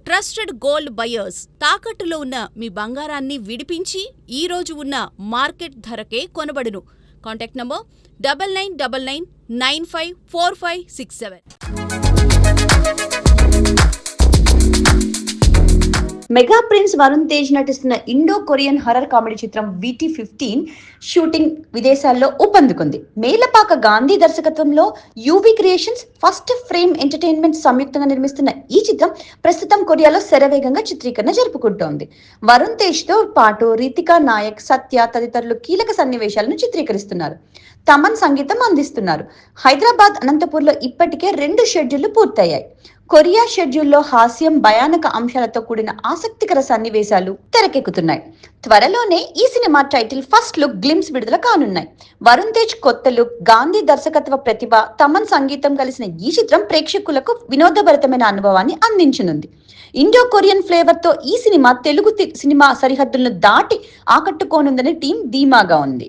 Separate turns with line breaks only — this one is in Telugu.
Trusted gold buyers. తాకట్టులో ఉన్న మీ బంగారాన్ని విడిపించి ఈ రోజు ఉన్న మార్కెట్ ధరకే కొనబడును. Contact number 9999954567.
Mega prince Varun Tej నటిస్తున్న ఇండో కొరియన్ హర్రర్ కామెడీ చిత్రం VT15 షూటింగ్ విదేశాల్లో ఊపందుకుంది. మేలపాక గాంధీ దర్శకత్వంలో UV creations, first frame entertainment సంయుక్తంగా నిర్మిస్తున్న ఈ చిత్రం ప్రస్తుతం కొరియాలో శరవేగంగా చిత్రీకరణ జరుపుకుంటోంది. వరుణ్ తేజ్ తో పాటు రితికా నాయక్, సత్య తదితరులు కీలక సన్నివేశాలను చిత్రీకరిస్తున్నారు. తమన్ సంగీతం అందిస్తున్నారు. హైదరాబాద్, అనంతపూర్లో ఇప్పటికే 2 షెడ్యూళ్లు పూర్తయ్యాయి. కొరియా షెడ్యూల్లో హాస్యం, భయానక అంశాలతో కూడిన ఆసక్తికర సన్నివేశాలు తెరకెక్కుతున్నాయి. త్వరలోనే ఈ cinema title first look glimpse విడుదల కానున్నాయి. వరుణ్ తేజ్ కొత్త లుక్, గాంధీ దర్శకత్వ ప్రతిభ, తమన్ సంగీతం కలిసిన ఈ చిత్రం ప్రేక్షకులకు వినోదభరితమైన అనుభవాన్ని అందించనుంది. ఇండో కొరియన్ ఫ్లేవర్ తో ఈ సినిమా తెలుగు సినిమా సరిహద్దులను దాటి ఆకట్టుకోనుందని టీం ధీమాగా ఉంది.